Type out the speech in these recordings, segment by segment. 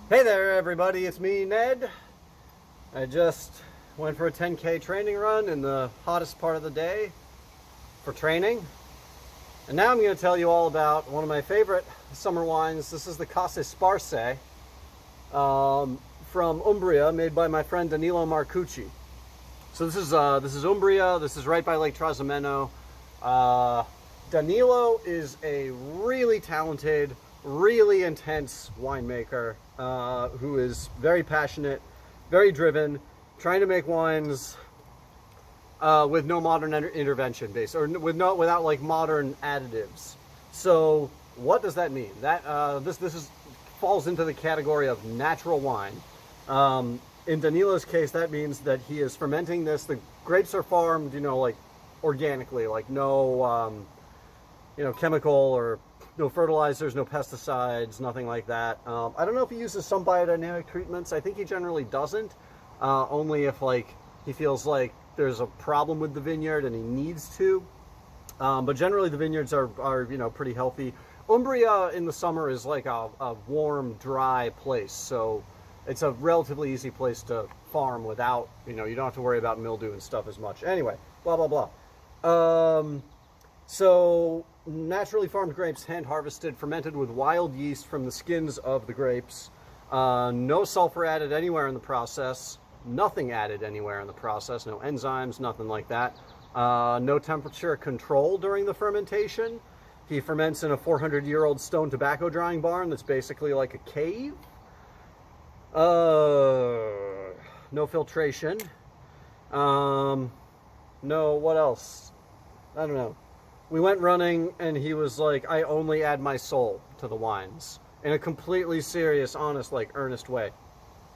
Hey there everybody, it's me, Ned. I just went for a 10K training run in the hottest part of the day for training. And now I'm going to tell you all about one of my favorite summer wines. This is the Sparse from Umbria, made by my friend Danilo Marcucci. So this is Umbria. This is right by Lake Trasimeno. Danilo is a really talented, really intense winemaker who is very passionate, very driven, trying to make wines with no modern intervention base, or without like modern additives. So what does that mean? That this falls into the category of natural wine. In Danilo's case, that means that he is fermenting this. The grapes are farmed, like organically, like no chemical or no fertilizers, no pesticides, nothing like that. I don't know if he uses some biodynamic treatments. I think he generally doesn't, only if like he feels like there's a problem with the vineyard and he needs to. But generally the vineyards are pretty healthy. Umbria in the summer is like a warm, dry place, so it's a relatively easy place to farm without, you don't have to worry about mildew and stuff as much. Anyway, blah, blah, blah. So naturally farmed grapes, hand harvested, fermented with wild yeast from the skins of the grapes. No sulfur added anywhere in the process. Nothing added anywhere in the process. No enzymes, nothing like that. No temperature control during the fermentation. He ferments in a 400-year-old stone tobacco drying barn that's basically like a cave. No filtration. No, what else? I don't know. We went running and he was like, I only add my soul to the wines, in a completely serious, honest, like earnest way.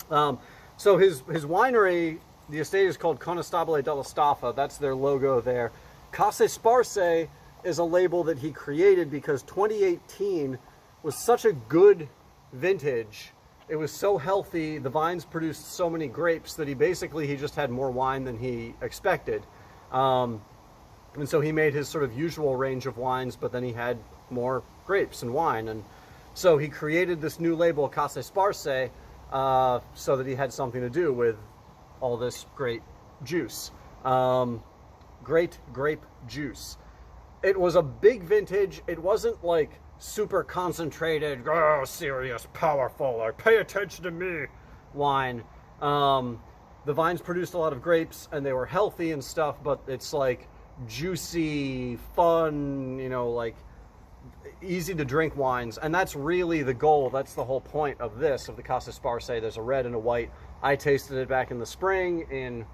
So his winery, the estate is called Conestabile della Staffa. That's their logo there. Sparse is a label that he created because 2018 was such a good vintage. It was so healthy. The vines produced so many grapes that he just had more wine than he expected. And so he made his sort of usual range of wines, but then he had more grapes and wine. And so he created this new label, Sparse, so that he had something to do with all this great juice. Great grape juice. It was a big vintage. It wasn't like super concentrated, serious, powerful, like pay attention to me wine. The vines produced a lot of grapes and they were healthy and stuff, but it's like juicy, fun, like easy to drink wines. And that's really the goal. That's the whole point of the Sparse. There's a red and a white. I tasted it back in the spring in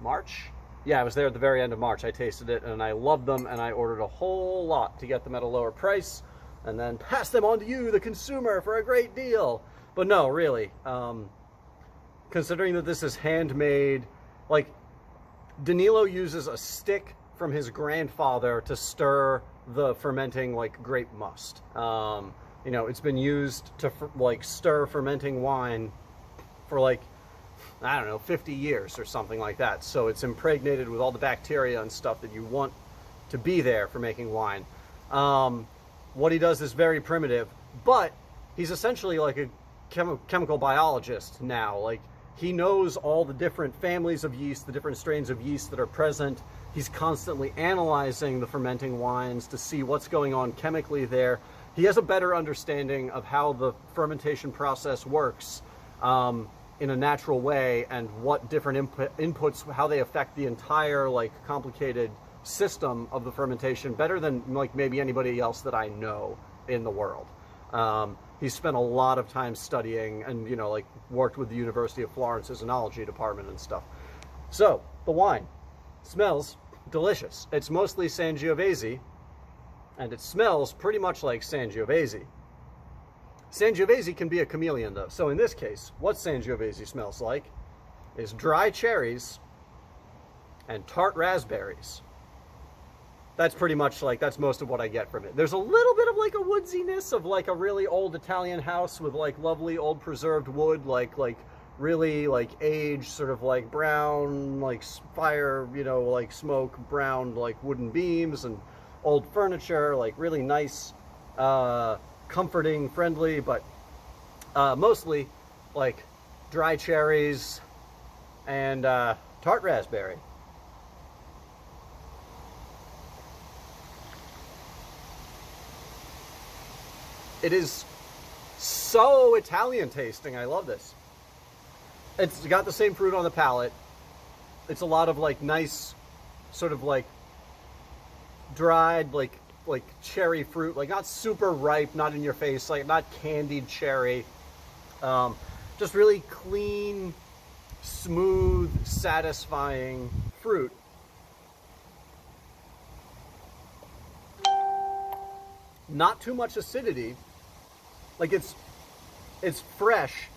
March. Yeah, I was there at the very end of March. I tasted it and I loved them, and I ordered a whole lot to get them at a lower price and then pass them on to you, the consumer, for a great deal. But no, really, considering that this is handmade, like Danilo uses a stick from his grandfather to stir the fermenting like grape must. It's been used to stir fermenting wine for like, I don't know, 50 years or something like that. So it's impregnated with all the bacteria and stuff that you want to be there for making wine. What he does is very primitive, but he's essentially like a chemical biologist now. Like, he knows all the different families of yeast, the different strains of yeast that are present. He's constantly analyzing the fermenting wines to see what's going on chemically there. He has a better understanding of how the fermentation process works in a natural way, and what different inputs, how they affect the entire like complicated system of the fermentation, better than like maybe anybody else that I know in the world. He spent a lot of time studying and, worked with the University of Florence's enology department and stuff. So, the wine smells delicious. It's mostly Sangiovese, and it smells pretty much like Sangiovese. Sangiovese can be a chameleon, though. So in this case, what Sangiovese smells like is dry cherries and tart raspberries. That's pretty much that's most of what I get from it. There's a little bit of like a woodsiness of like a really old Italian house with like lovely old preserved wood, like really like aged, sort of like brown, like fire, like smoke, brown, like wooden beams and old furniture, like really nice, comforting, friendly. But mostly like dry cherries and tart raspberry. It is so Italian tasting. I love this. It's got the same fruit on the palate. It's a lot of like nice sort of like dried like cherry fruit, like not super ripe, not in your face, like not candied cherry. Just really clean, smooth, satisfying fruit. Not too much acidity. Like it's fresh,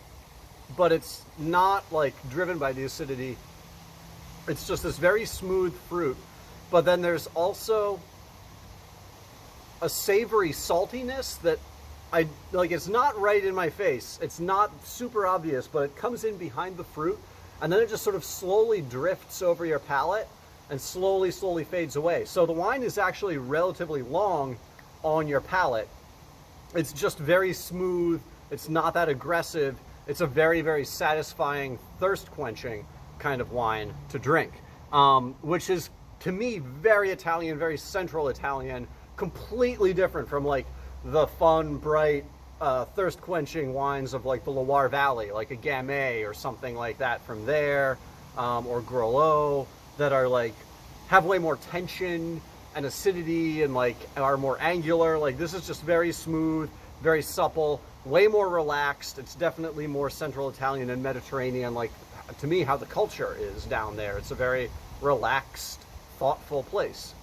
but it's not like driven by the acidity. It's just this very smooth fruit. But then there's also a savory saltiness that I like. It's not right in my face. It's not super obvious, but it comes in behind the fruit, and then it just sort of slowly drifts over your palate and slowly fades away. So the wine is actually relatively long on your palate. It's just very smooth. It's not that aggressive. It's a very, very satisfying, thirst quenching kind of wine to drink, which is, to me, very Italian, very central Italian, completely different from like the fun, bright, thirst quenching wines of like the Loire Valley, like a Gamay or something like that from there, or Grelot, that are like, have way more tension and acidity and like are more angular. Like this is just very smooth, very supple, way more relaxed. It's definitely more central Italian and Mediterranean, like to me how the culture is down there. It's a very relaxed, thoughtful place.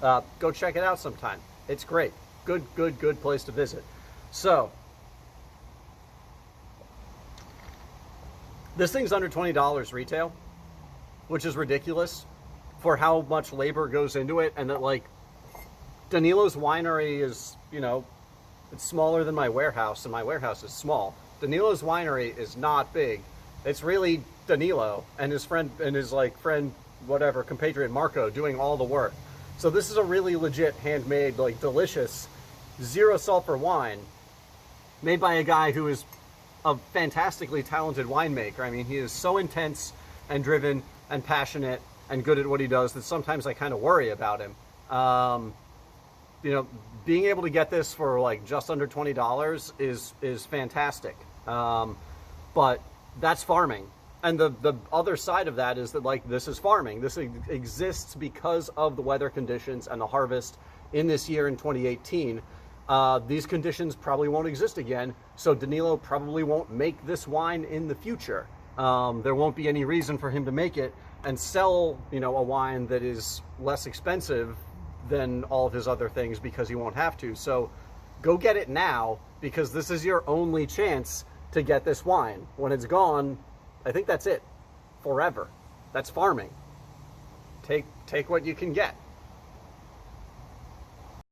Go check it out sometime. It's great. Good place to visit. So this thing's under $20 retail, which is ridiculous for how much labor goes into it, and that like Danilo's winery is, you know, it's smaller than my warehouse, and my warehouse is small. Danilo's winery is not big. It's really Danilo and his friend whatever, compatriot Marco doing all the work. So this is a really legit handmade, like delicious, zero sulfur wine made by a guy who is a fantastically talented winemaker. I mean, he is so intense and driven and passionate and good at what he does that sometimes I kind of worry about him. You know, being able to get this for like just under $20 is fantastic. But that's farming. And the other side of that is that like this is farming. This exists because of the weather conditions and the harvest in this year in 2018. These conditions probably won't exist again, so Danilo probably won't make this wine in the future. There won't be any reason for him to make it and sell, you know, a wine that is less expensive than all of his other things because he won't have to. So go get it now, because this is your only chance to get this wine. When it's gone, I think that's it forever. That's farming. Take what you can get.